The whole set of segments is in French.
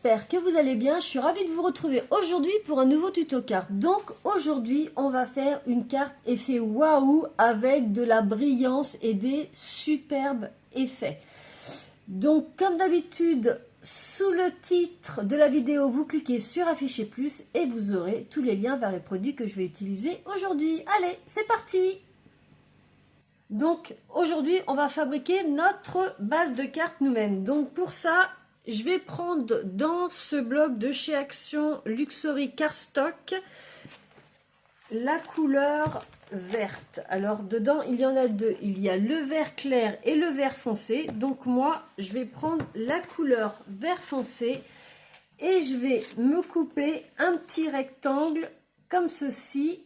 j'espère que vous allez bien. Je suis ravie de vous retrouver aujourd'hui pour un nouveau tuto carte. Donc aujourd'hui, on va faire une carte effet waouh avec de la brillance et des superbes effets. Donc comme d'habitude, sous le titre de la vidéo, vous cliquez sur afficher plus et vous aurez tous les liens vers les produits que je vais utiliser aujourd'hui. Allez, c'est parti! Donc aujourd'hui, on va fabriquer notre base de cartes nous-mêmes. Donc pour ça, je vais prendre dans ce bloc de chez Action Luxury Cardstock la couleur verte. Alors dedans, il y en a deux. Il y a le vert clair et le vert foncé. Donc moi, je vais prendre la couleur vert foncé et je vais me couper un petit rectangle comme ceci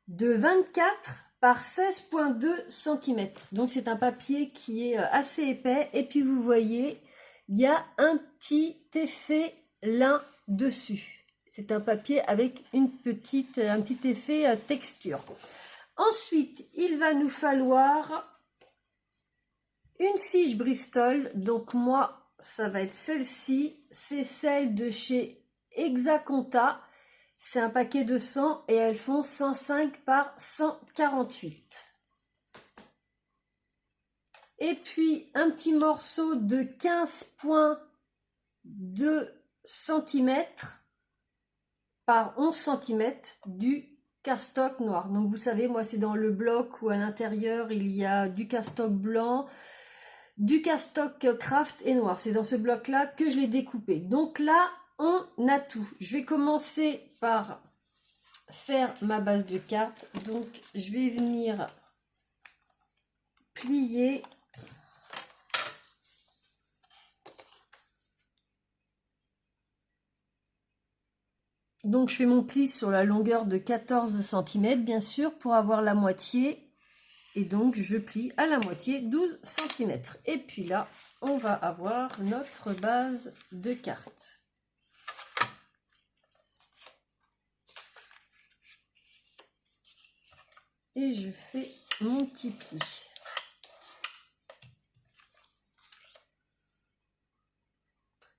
de 24 par 16,2 cm. Donc c'est un papier qui est assez épais. Et puis vous voyez, il y a un petit effet lin dessus. C'est un papier avec un petit effet texture. Ensuite, il va nous falloir une fiche Bristol. Donc moi, ça va être celle-ci. C'est celle de chez Exaconta. C'est un paquet de 100 et elles font 105 par 148. Et puis un petit morceau de 15,2 cm par 11 cm du cardstock noir. Donc vous savez, moi c'est dans le bloc où à l'intérieur il y a du cardstock blanc, du cardstock craft et noir. C'est dans ce bloc là que je l'ai découpé. Donc là, on a tout. Je vais commencer par faire ma base de carte. Donc, je vais venir plier. Donc, je fais mon pli sur la longueur de 14 cm, bien sûr, pour avoir la moitié. Et donc, je plie à la moitié 12 cm. Et puis là, on va avoir notre base de carte. Et je fais mon petit pli.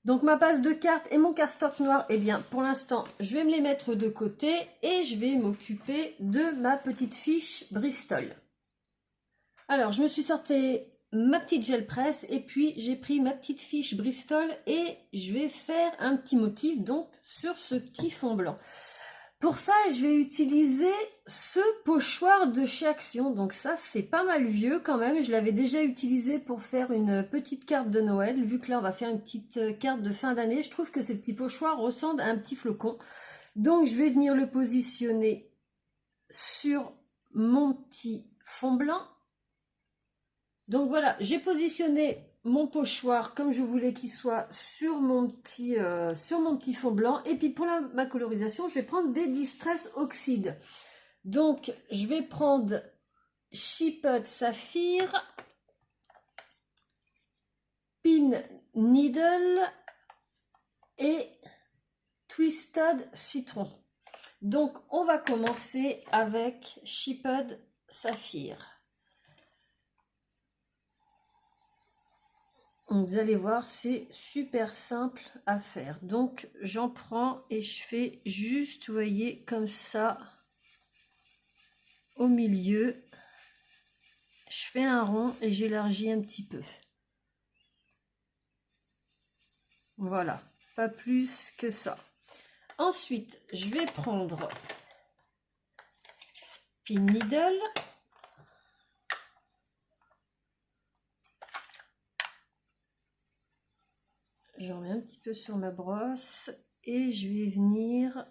Donc ma base de carte et mon cardstock noir, eh bien pour l'instant je vais me les mettre de côté et je vais m'occuper de ma petite fiche Bristol. Alors je me suis sorti ma petite gel presse et puis j'ai pris ma petite fiche Bristol et je vais faire un petit motif donc sur ce petit fond blanc. Pour ça, je vais utiliser ce pochoir de chez Action. Donc ça, c'est pas mal vieux quand même. Je l'avais déjà utilisé pour faire une petite carte de Noël. Vu que là, on va faire une petite carte de fin d'année. Je trouve que ce petit pochoir ressemble à un petit flocon. Donc, je vais venir le positionner sur mon petit fond blanc. Donc voilà, j'ai positionné mon pochoir comme je voulais qu'il soit sur mon petit fond blanc. Et puis pour ma colorisation, je vais prendre des Distress Oxide. Donc je vais prendre Chipped Saphir, Pin Needle et Twisted Citron. Donc on va commencer avec Chipped Saphir. Vous allez voir, c'est super simple à faire. Donc, j'en prends et je fais juste, vous voyez, comme ça, au milieu. Je fais un rond et j'élargis un petit peu. Voilà, pas plus que ça. Ensuite, je vais prendre Pin Needle. Je remets un petit peu sur ma brosse et je vais venir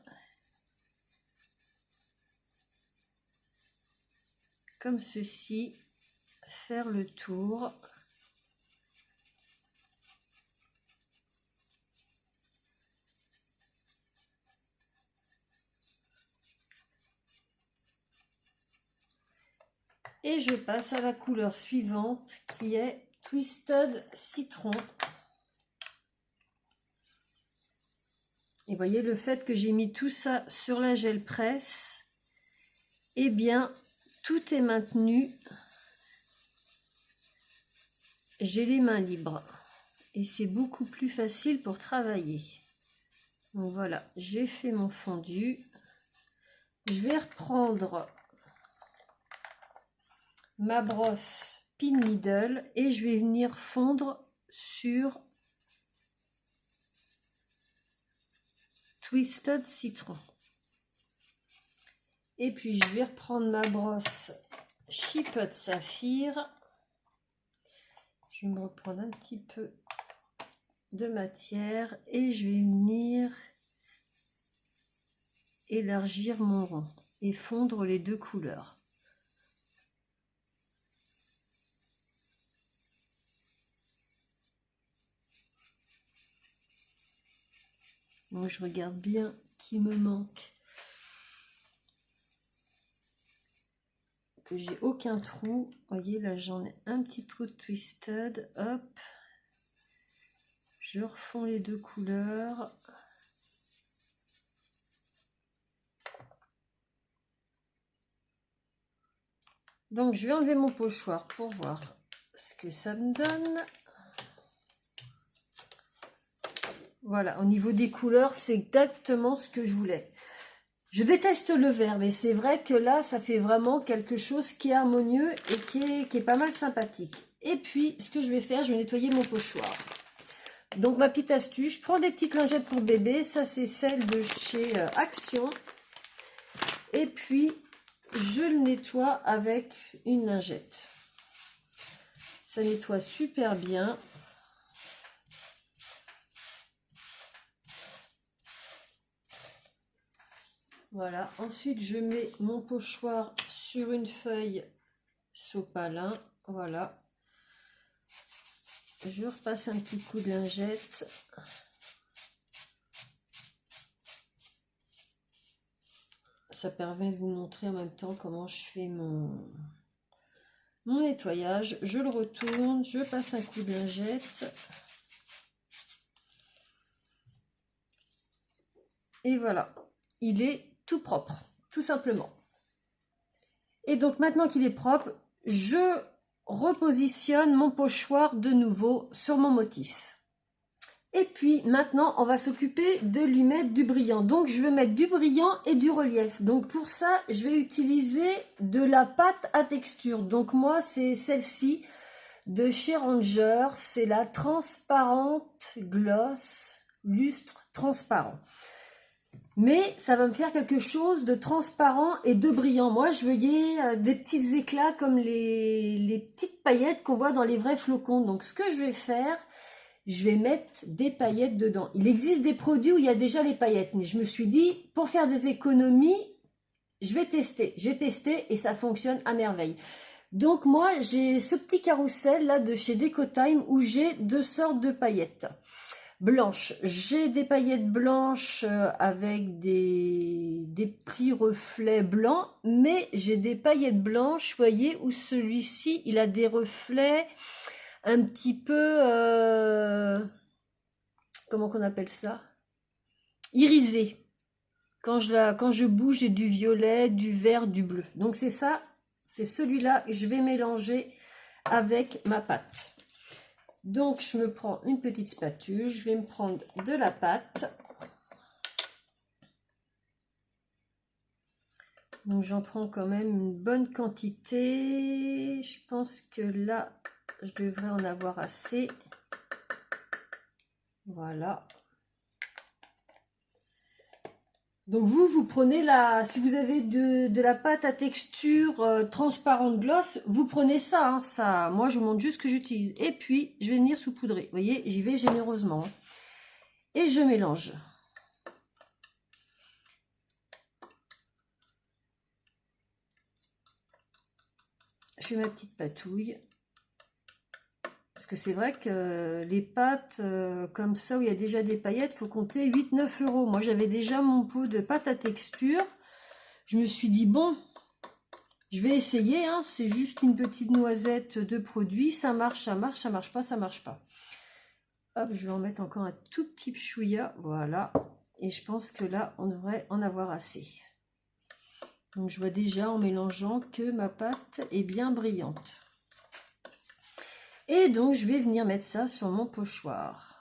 comme ceci faire le tour. Et je passe à la couleur suivante qui est Twisted Citron. Et voyez, le fait que j'ai mis tout ça sur la gel presse, eh bien, tout est maintenu. J'ai les mains libres. et c'est beaucoup plus facile pour travailler. Donc voilà, j'ai fait mon fondu. Je vais reprendre ma brosse pin needle et je vais venir fondre sur Twisted Citron. Et puis je vais reprendre ma brosse Chipotle Saphir. Je vais me reprendre un petit peu de matière et je vais venir élargir mon rond et fondre les deux couleurs. Moi je regarde bien qui me manque, que j'ai aucun trou. Vous voyez là j'en ai un petit trou de twisted. Hop, je refonds les deux couleurs. Donc je vais enlever mon pochoir pour voir ce que ça me donne. Voilà, au niveau des couleurs, c'est exactement ce que je voulais. Je déteste le vert, mais c'est vrai que là, ça fait vraiment quelque chose qui est harmonieux et qui est pas mal sympathique. Et puis, ce que je vais faire, je vais nettoyer mon pochoir. Donc, ma petite astuce, je prends des petites lingettes pour bébé. Ça, c'est celle de chez Action. Et puis, je le nettoie avec une lingette. Ça nettoie super bien. Voilà, ensuite je mets mon pochoir sur une feuille sopalin, voilà. Je repasse un petit coup de lingette. Ça permet de vous montrer en même temps comment je fais mon nettoyage. Je le retourne, je passe un coup de lingette. Et voilà, il est tout propre, tout simplement. Et donc maintenant qu'il est propre, je repositionne mon pochoir de nouveau sur mon motif. Et puis maintenant on va s'occuper de lui mettre du brillant. Donc je vais mettre du brillant et du relief. Donc pour ça je vais utiliser de la pâte à texture. Donc moi c'est celle-ci de chez Ranger, c'est la transparente gloss lustre transparent. Mais ça va me faire quelque chose de transparent et de brillant. Moi, je voyais des petits éclats comme les petites paillettes qu'on voit dans les vrais flocons. Donc, ce que je vais faire, je vais mettre des paillettes dedans. Il existe des produits où il y a déjà les paillettes. Mais je me suis dit, pour faire des économies, je vais tester. J'ai testé et ça fonctionne à merveille. Donc, moi, j'ai ce petit carrousel là de chez Decotime où j'ai deux sortes de paillettes. Blanche, j'ai des paillettes blanches avec des petits reflets blancs, mais j'ai des paillettes blanches, voyez, où celui-ci, il a des reflets un petit peu, comment qu'on appelle ça? Irisés. Quand je bouge, j'ai du violet, du vert, du bleu. Donc c'est ça, c'est celui-là que je vais mélanger avec ma pâte. Donc, je me prends une petite spatule, je vais me prendre de la pâte. Donc, j'en prends quand même une bonne quantité. Je pense que là, je devrais en avoir assez. Voilà. Donc, vous prenez si vous avez de la pâte à texture transparente gloss, vous prenez ça, hein, ça. Moi, je vous montre juste ce que j'utilise. Et puis, je vais venir saupoudrer. Vous voyez, j'y vais généreusement. Et je mélange. Je fais ma petite patouille. Parce que c'est vrai que les pâtes comme ça, où il y a déjà des paillettes, il faut compter 8-9 €. Moi, j'avais déjà mon pot de pâte à texture. Je me suis dit, bon, je vais essayer. Hein, c'est juste une petite noisette de produit. Ça marche, ça marche, ça marche pas, ça marche pas. Hop, je vais en mettre encore un tout petit chouïa. Voilà. Et je pense que là, on devrait en avoir assez. Donc, je vois déjà en mélangeant que ma pâte est bien brillante. Et donc, je vais venir mettre ça sur mon pochoir.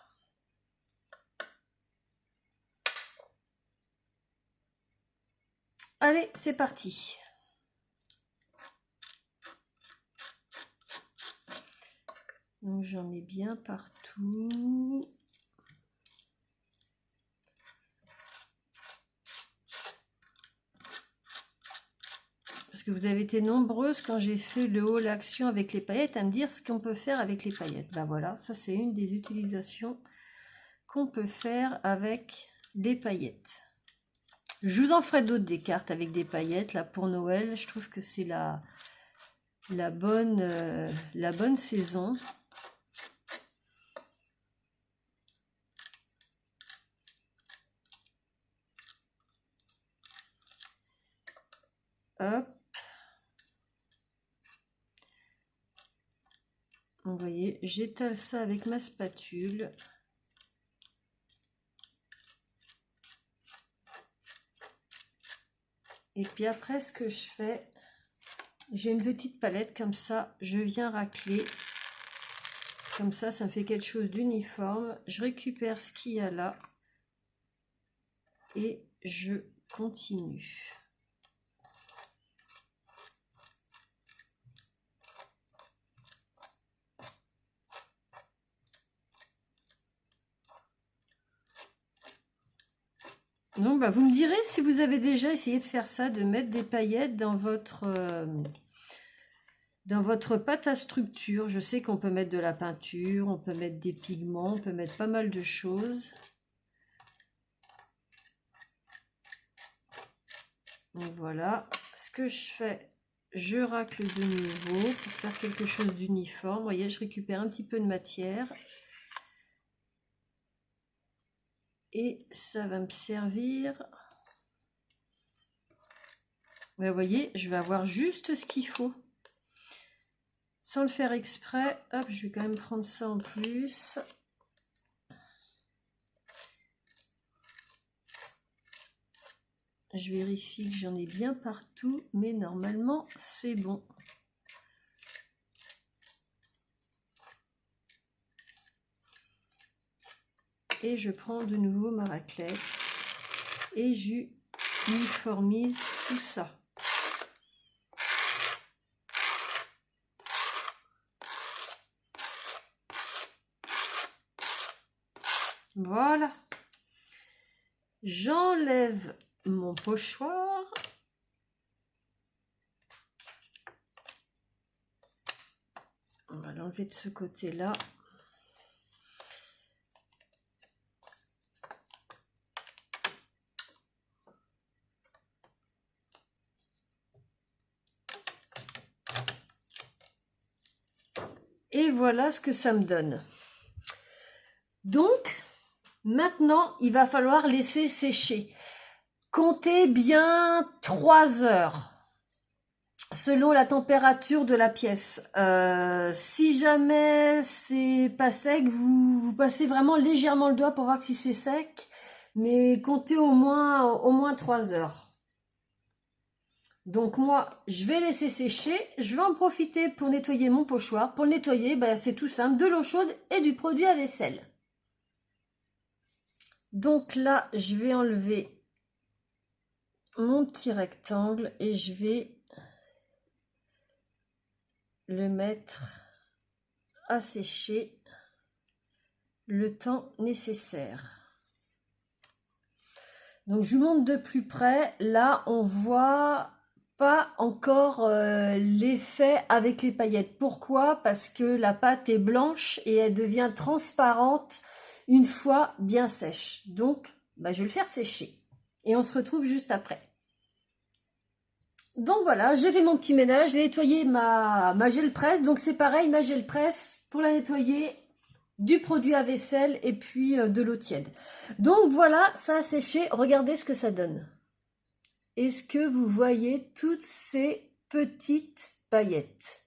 Allez, c'est parti. Donc, j'en mets bien partout. Parce que vous avez été nombreuses quand j'ai fait le haul action avec les paillettes à me dire ce qu'on peut faire avec les paillettes. Ben voilà, ça c'est une des utilisations qu'on peut faire avec les paillettes. Je vous en ferai d'autres des cartes avec des paillettes là pour Noël. Je trouve que c'est la bonne saison. Hop. Vous voyez, j'étale ça avec ma spatule. Et puis après, ce que je fais, j'ai une petite palette comme ça, je viens racler. Comme ça me fait quelque chose d'uniforme. Je récupère ce qu'il y a là et je continue. Donc, bah, vous me direz si vous avez déjà essayé de faire ça, de mettre des paillettes dans votre pâte à structure. Je sais qu'on peut mettre de la peinture, on peut mettre des pigments, on peut mettre pas mal de choses. Donc voilà, ce que je fais, je racle de nouveau pour faire quelque chose d'uniforme. Vous voyez, je récupère un petit peu de matière. Et ça va me servir. Vous voyez, je vais avoir juste ce qu'il faut. Sans le faire exprès. Hop, je vais quand même prendre ça en plus. Je vérifie que j'en ai bien partout, mais normalement, c'est bon. Et je prends de nouveau ma raclette et j'uniformise tout ça. Voilà. J'enlève mon pochoir. On va l'enlever de ce côté-là. Et voilà ce que ça me donne. Donc, maintenant, il va falloir laisser sécher. Comptez bien 3 heures, selon la température de la pièce. Si jamais c'est pas sec, vous passez vraiment légèrement le doigt pour voir si c'est sec. Mais comptez au moins 3 heures. Donc moi, je vais laisser sécher. Je vais en profiter pour nettoyer mon pochoir. Pour le nettoyer, ben, c'est tout simple, de l'eau chaude et du produit à vaisselle. Donc là, je vais enlever mon petit rectangle et je vais le mettre à sécher le temps nécessaire. Donc je vous montre de plus près. Là, on voit pas encore l'effet avec les paillettes. Pourquoi? Parce que la pâte est blanche et elle devient transparente une fois bien sèche. Donc, bah, je vais le faire sécher. Et on se retrouve juste après. Donc voilà, j'ai fait mon petit ménage, j'ai nettoyé ma gel presse. Donc c'est pareil, ma gel presse, pour la nettoyer, du produit à vaisselle et puis de l'eau tiède. Donc voilà, ça a séché. Regardez ce que ça donne. Est-ce que vous voyez toutes ces petites paillettes?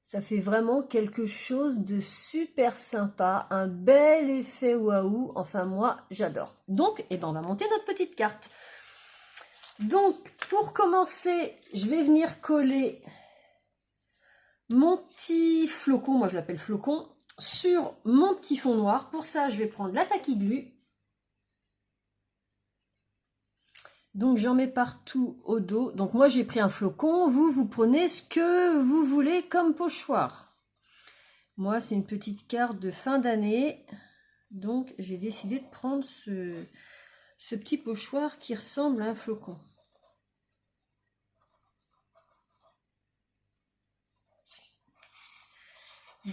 Ça fait vraiment quelque chose de super sympa, un bel effet waouh. Enfin moi, j'adore. Donc, eh ben, on va monter notre petite carte. Donc, pour commencer, je vais venir coller mon petit flocon, moi je l'appelle flocon, sur mon petit fond noir. Pour ça, je vais prendre la Tacky Glue. Donc, j'en mets partout au dos. Donc, moi, j'ai pris un flocon. Vous prenez ce que vous voulez comme pochoir. Moi, c'est une petite carte de fin d'année. Donc, j'ai décidé de prendre ce petit pochoir qui ressemble à un flocon.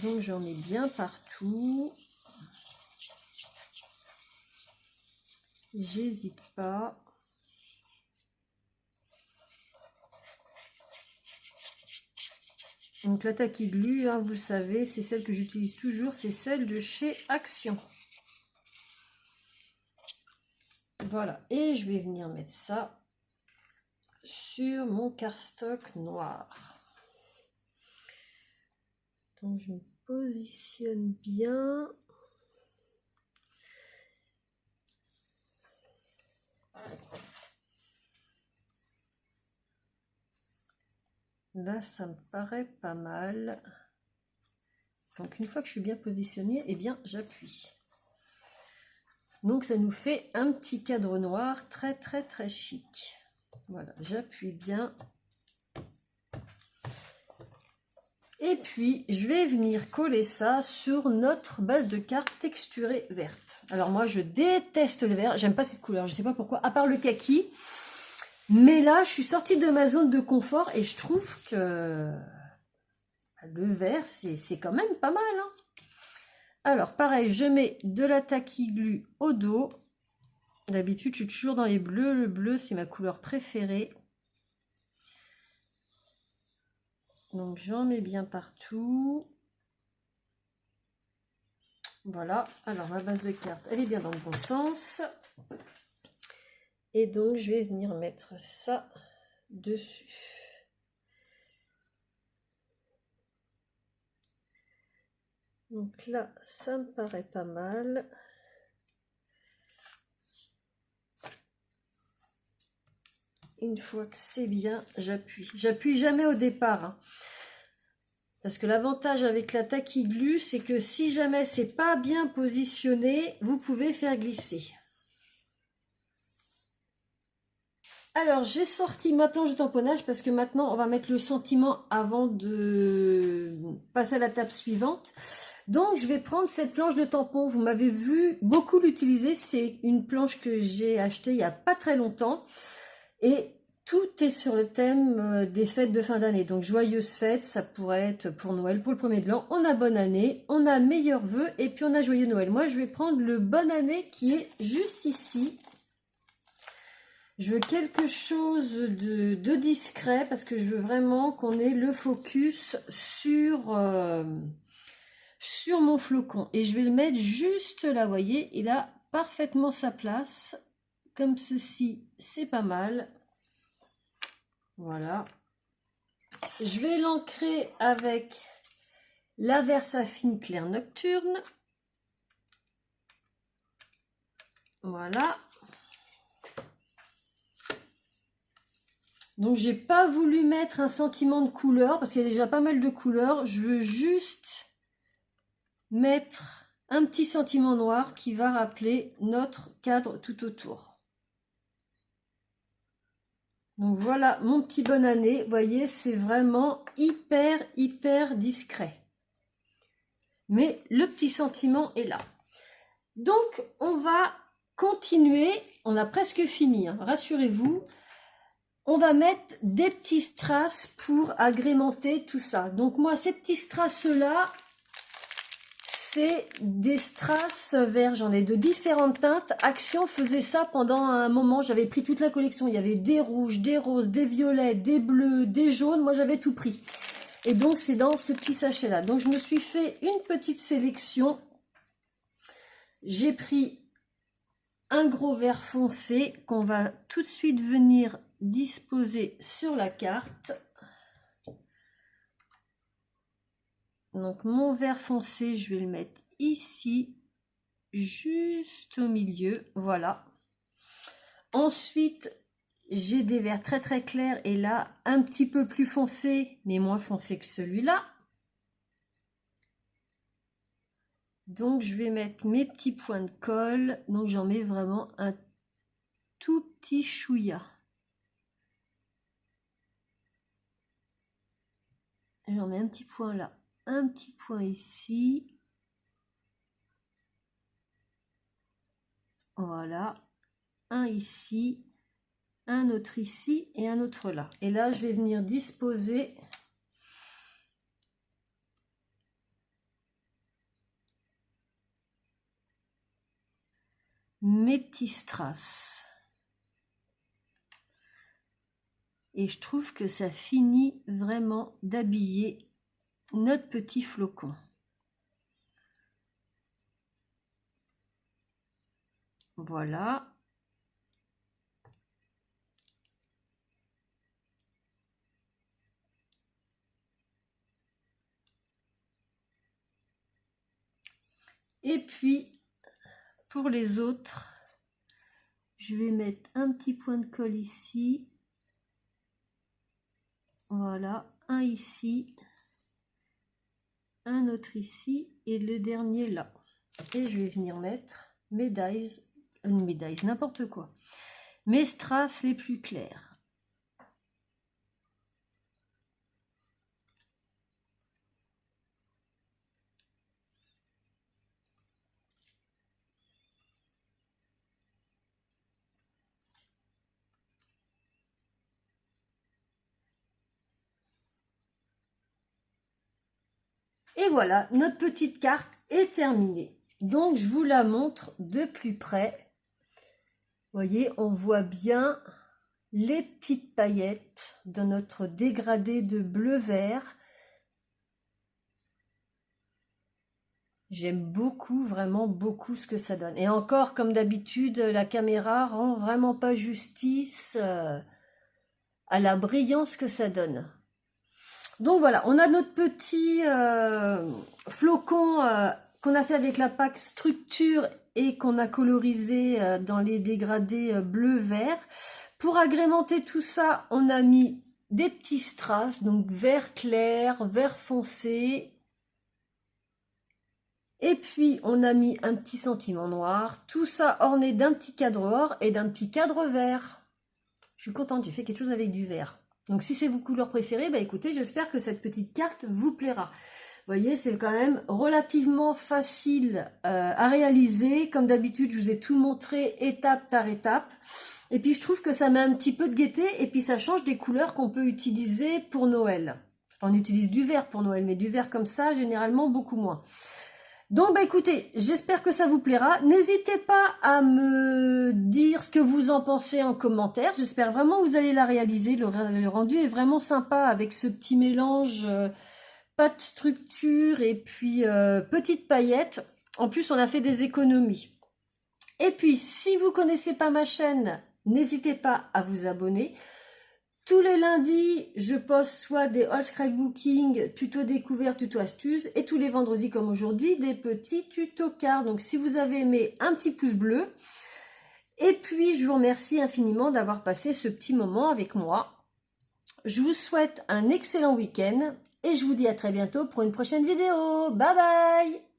Donc, j'en ai bien partout. J'hésite pas. Donc la Tacky Glue, hein, vous le savez, c'est celle que j'utilise toujours, c'est celle de chez Action. Voilà, et je vais venir mettre ça sur mon cardstock noir. Donc je me positionne bien. Là, ça me paraît pas mal. Donc, une fois que je suis bien positionnée, eh bien, j'appuie. Donc, ça nous fait un petit cadre noir très, très, très chic. Voilà, j'appuie bien. Et puis, je vais venir coller ça sur notre base de cartes texturée verte. Alors, moi, je déteste le vert. J'aime pas cette couleur. Je sais pas pourquoi, à part le kaki. Mais là, je suis sortie de ma zone de confort et je trouve que le vert, c'est quand même pas mal. Hein. Alors, pareil, je mets de la Tacky Glue au dos. D'habitude, je suis toujours dans les bleus. Le bleu, c'est ma couleur préférée. Donc, j'en mets bien partout. Voilà. Alors, ma base de carte, elle est bien dans le bon sens. Et donc, je vais venir mettre ça dessus. Donc là, ça me paraît pas mal. Une fois que c'est bien, j'appuie. J'appuie jamais au départ. Hein. Parce que l'avantage avec la Tacky Glue, c'est que si jamais c'est pas bien positionné, vous pouvez faire glisser. Alors, j'ai sorti ma planche de tamponnage parce que maintenant, on va mettre le sentiment avant de passer à la table suivante. Donc, je vais prendre cette planche de tampon. Vous m'avez vu beaucoup l'utiliser. C'est une planche que j'ai achetée il n'y a pas très longtemps. Et tout est sur le thème des fêtes de fin d'année. Donc, joyeuses fêtes, ça pourrait être pour Noël, pour le premier de l'an. On a bonne année, on a meilleurs vœux et puis on a joyeux Noël. Moi, je vais prendre le bonne année qui est juste ici. Je veux quelque chose de discret parce que je veux vraiment qu'on ait le focus sur, sur mon flocon. Et je vais le mettre juste là, vous voyez, il a parfaitement sa place. Comme ceci, c'est pas mal. Voilà. Je vais l'ancrer avec la Versafine Clair Nocturne. Voilà. Donc, j'ai pas voulu mettre un sentiment de couleur parce qu'il y a déjà pas mal de couleurs. Je veux juste mettre un petit sentiment noir qui va rappeler notre cadre tout autour. Donc, voilà mon petit bonne année. Vous voyez, c'est vraiment hyper discret. Mais le petit sentiment est là. Donc, on va continuer. On a presque fini, hein, rassurez-vous. On va mettre des petits strass pour agrémenter tout ça. Donc moi, ces petits strass-là, c'est des strass verts. J'en ai de différentes teintes. Action faisait ça pendant un moment. J'avais pris toute la collection. Il y avait des rouges, des roses, des violets, des bleus, des jaunes. Moi, j'avais tout pris. Et donc, c'est dans ce petit sachet-là. Donc, je me suis fait une petite sélection. J'ai pris un gros vert foncé qu'on va tout de suite venir disposer sur la carte. Donc mon vert foncé, je vais le mettre ici, juste au milieu, voilà. Ensuite, j'ai des verts très très clairs et là un petit peu plus foncé, mais moins foncé que celui-là. Donc je vais mettre mes petits points de colle, donc j'en mets vraiment un tout petit chouïa. J'en mets un petit point là, un petit point ici. Voilà, un ici, un autre ici et un autre là. Et là, je vais venir disposer mes petits strass. Et je trouve que ça finit vraiment d'habiller notre petit flocon. Voilà. Et puis, pour les autres, je vais mettre un petit point de colle ici. Voilà, un ici, un autre ici et le dernier là. Et je vais venir mettre mes dies, n'importe quoi. Mes strass les plus clairs. Et voilà, notre petite carte est terminée. Donc, je vous la montre de plus près. Vous voyez, on voit bien les petites paillettes de notre dégradé de bleu-vert. J'aime beaucoup, vraiment beaucoup ce que ça donne. Et encore, comme d'habitude, la caméra rend vraiment pas justice à la brillance que ça donne. Donc voilà, on a notre petit flocon qu'on a fait avec la pâte structure et qu'on a colorisé dans les dégradés bleu-vert. Pour agrémenter tout ça, on a mis des petits strass, donc vert clair, vert foncé. Et puis on a mis un petit sentiment noir, tout ça orné d'un petit cadre or et d'un petit cadre vert. Je suis contente, j'ai fait quelque chose avec du vert. Donc si c'est vos couleurs préférées, bah écoutez, j'espère que cette petite carte vous plaira. Vous voyez, c'est quand même relativement facile à réaliser. Comme d'habitude, je vous ai tout montré étape par étape. Et puis je trouve que ça met un petit peu de gaieté et puis ça change des couleurs qu'on peut utiliser pour Noël. Enfin, on utilise du vert pour Noël, mais du vert comme ça, généralement beaucoup moins. Donc, bah écoutez, j'espère que ça vous plaira. N'hésitez pas à me dire ce que vous en pensez en commentaire. J'espère vraiment que vous allez la réaliser. Le rendu est vraiment sympa avec ce petit mélange pâte structure et puis petites paillettes. En plus, on a fait des économies. Et puis, si vous ne connaissez pas ma chaîne, n'hésitez pas à vous abonner. Tous les lundis, je poste soit des haul scrapbooking, tuto découvert, tuto astuces, et tous les vendredis comme aujourd'hui, des petits tutos cartes. Donc si vous avez aimé, un petit pouce bleu. Et puis je vous remercie infiniment d'avoir passé ce petit moment avec moi. Je vous souhaite un excellent week-end et je vous dis à très bientôt pour une prochaine vidéo. Bye bye!